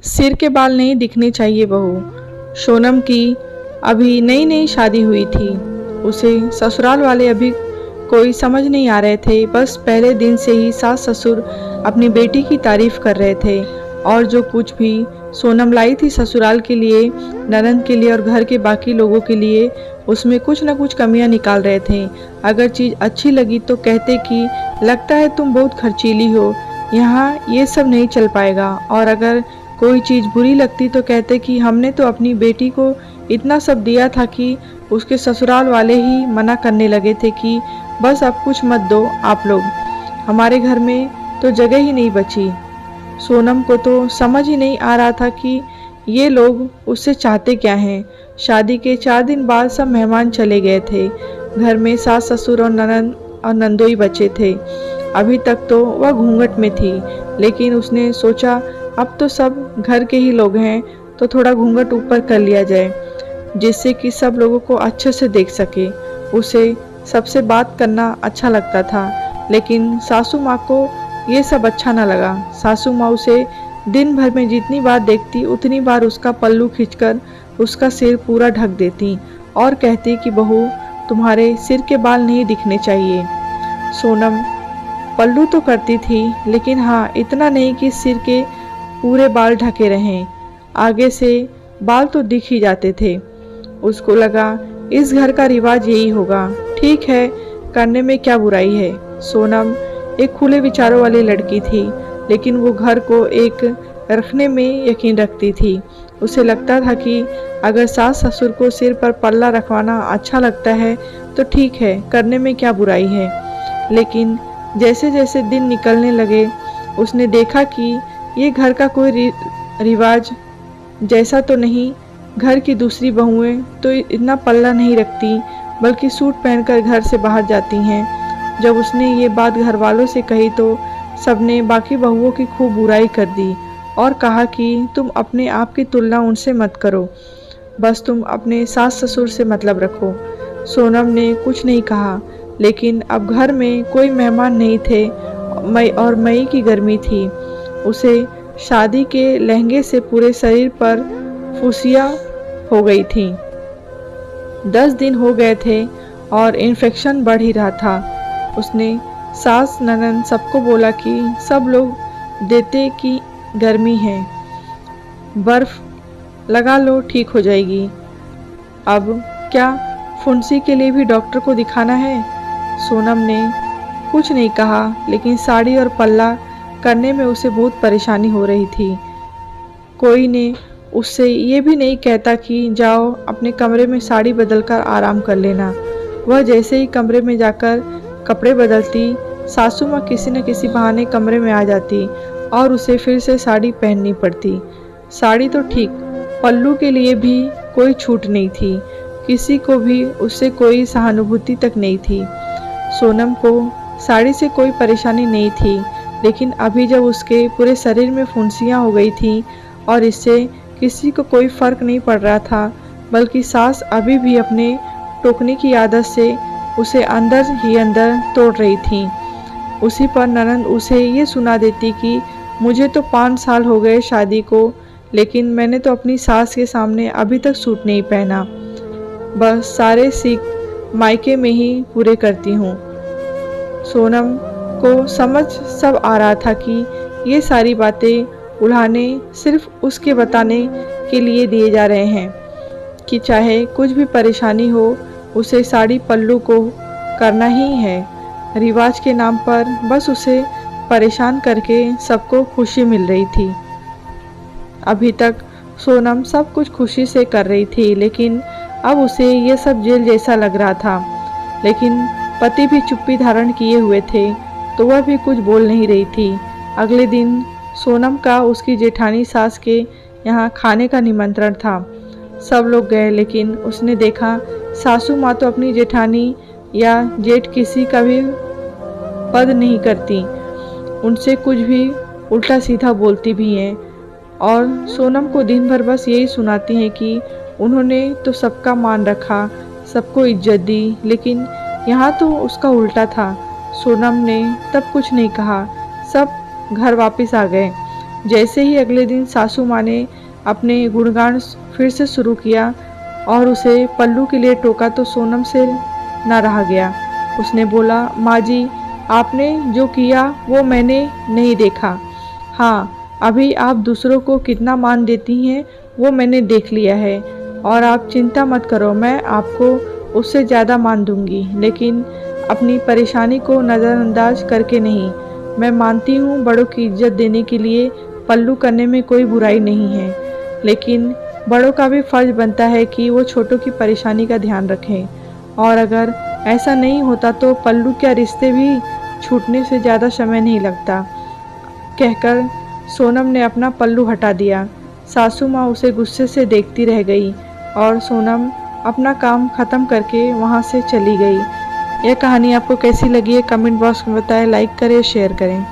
सिर के बाल नहीं दिखने चाहिए बहू। सोनम की अभी नई नई शादी हुई थी। उसे ससुराल वाले अभी कोई समझ नहीं आ रहे थे। बस पहले दिन से ही सास ससुर अपनी बेटी की तारीफ कर रहे थे और जो कुछ भी सोनम लाई थी ससुराल के लिए, ननद के लिए और घर के बाकी लोगों के लिए, उसमें कुछ न कुछ कमियां निकाल रहे थे। अगर चीज़ अच्छी लगी तो कहते कि लगता है तुम बहुत खर्चीली हो, यहाँ ये सब नहीं चल पाएगा। और अगर कोई चीज़ बुरी लगती तो कहते कि हमने तो अपनी बेटी को इतना सब दिया था कि उसके ससुराल वाले ही मना करने लगे थे कि बस अब कुछ मत दो आप लोग, हमारे घर में तो जगह ही नहीं बची। सोनम को तो समझ ही नहीं आ रहा था कि ये लोग उससे चाहते क्या हैं। शादी के 4 दिन बाद सब मेहमान चले गए थे। घर में सास ससुर और ननद और नंदोई बचे थे। अभी तक तो वह घूंघट में थी, लेकिन उसने सोचा अब तो सब घर के ही लोग हैं तो थोड़ा घूंघट ऊपर कर लिया जाए, जिससे कि सब लोगों को अच्छे से देख सके। उसे सबसे बात करना अच्छा लगता था, लेकिन सासू माँ को ये सब अच्छा न लगा। सासू माँ उसे दिन भर में जितनी बार देखती उतनी बार उसका पल्लू खींचकर उसका सिर पूरा ढक देती और कहती कि बहू तुम्हारे सिर के बाल नहीं दिखने चाहिए। सोनम पल्लू तो करती थी, लेकिन हाँ इतना नहीं कि सिर के पूरे बाल ढके रहें। आगे से बाल तो दिख ही जाते थे। उसको लगा इस घर का रिवाज यही होगा, ठीक है करने में क्या बुराई है। सोनम एक खुले विचारों वाली लड़की थी, लेकिन वो घर को एक रखने में यकीन रखती थी। उसे लगता था कि अगर सास ससुर को सिर पर पल्ला रखवाना अच्छा लगता है तो ठीक है, करने में क्या बुराई है। लेकिन जैसे जैसे दिन निकलने लगे उसने देखा कि ये घर का कोई रिवाज जैसा तो नहीं। घर की दूसरी बहुएं तो इतना पल्ला नहीं रखती, बल्कि सूट पहनकर घर से बाहर जाती हैं। जब उसने ये बात घर वालों से कही तो सबने बाकी बहुओं की खूब बुराई कर दी और कहा कि तुम अपने आप की तुलना उनसे मत करो, बस तुम अपने सास ससुर से मतलब रखो। सोनम ने कुछ नहीं कहा, लेकिन अब घर में कोई मेहमान नहीं थे और मई की गर्मी थी। उसे शादी के लहंगे से पूरे शरीर पर फुसियाँ हो गई थी। 10 दिन हो गए थे और इन्फेक्शन बढ़ ही रहा था। उसने सास ननद सबको बोला कि सब लोग देते कि गर्मी है, बर्फ लगा लो ठीक हो जाएगी। अब क्या फुंसी के लिए भी डॉक्टर को दिखाना है? सोनम ने कुछ नहीं कहा, लेकिन साड़ी और पल्ला करने में उसे बहुत परेशानी हो रही थी। कोई ने उससे ये भी नहीं कहता कि जाओ अपने कमरे में साड़ी बदलकर आराम कर लेना। वह जैसे ही कमरे में जाकर कपड़े बदलती, सासू माँ किसी न किसी बहाने कमरे में आ जाती और उसे फिर से साड़ी पहननी पड़ती। साड़ी तो ठीक, पल्लू के लिए भी कोई छूट नहीं थी। किसी को भी उससे कोई सहानुभूति तक नहीं थी। सोनम को साड़ी से कोई परेशानी नहीं थी, लेकिन अभी जब उसके पूरे शरीर में फुंसियाँ हो गई थीं और इससे किसी को कोई फर्क नहीं पड़ रहा था, बल्कि सास अभी भी अपने टोकने की आदत से उसे अंदर ही अंदर तोड़ रही थी। उसी पर ननद उसे ये सुना देती कि मुझे तो 5 साल हो गए शादी को, लेकिन मैंने तो अपनी सास के सामने अभी तक सूट नहीं पहना, बस सारे सीख मायके में ही पूरे करती हूँ। सोनम को समझ सब आ रहा था कि ये सारी बातें उल्हाने सिर्फ उसके बताने के लिए दिए जा रहे हैं कि चाहे कुछ भी परेशानी हो उसे साड़ी पल्लू को करना ही है। रिवाज के नाम पर बस उसे परेशान करके सबको खुशी मिल रही थी। अभी तक सोनम सब कुछ खुशी से कर रही थी, लेकिन अब उसे यह सब जेल जैसा लग रहा था। लेकिन पति भी चुप्पी धारण किए हुए थे, तो वह भी कुछ बोल नहीं रही थी। अगले दिन सोनम का उसकी जेठानी सास के यहाँ खाने का निमंत्रण था। सब लोग गए, लेकिन उसने देखा सासू माँ तो अपनी जेठानी या जेठ किसी का भी पद नहीं करती, उनसे कुछ भी उल्टा सीधा बोलती भी हैं और सोनम को दिन भर बस यही सुनाती हैं कि उन्होंने तो सबका मान रखा, सबको इज्जत दी, लेकिन यहाँ तो उसका उल्टा था। सोनम ने तब कुछ नहीं कहा, सब घर वापस आ गए। जैसे ही अगले दिन सासू माँ ने अपने गुणगान फिर से शुरू किया और उसे पल्लू के लिए टोका तो सोनम से न रहा गया। उसने बोला, माँ जी, आपने जो किया वो मैंने नहीं देखा। हाँ, अभी आप दूसरों को कितना मान देती हैं वो मैंने देख लिया है, और आप चिंता मत करो, मैं आपको उससे ज़्यादा मान दूंगी, लेकिन अपनी परेशानी को नज़रअंदाज करके नहीं। मैं मानती हूँ बड़ों की इज्जत देने के लिए पल्लू करने में कोई बुराई नहीं है, लेकिन बड़ों का भी फर्ज बनता है कि वो छोटों की परेशानी का ध्यान रखें, और अगर ऐसा नहीं होता तो पल्लू क्या रिश्ते भी छूटने से ज़्यादा समय नहीं लगता। कहकर सोनम ने अपना पल्लू हटा दिया। सासू माँ उसे गुस्से से देखती रह गई और सोनम अपना काम ख़त्म करके वहाँ से चली गई। यह कहानी आपको कैसी लगी है कमेंट बॉक्स में बताएं, लाइक करें, शेयर करें।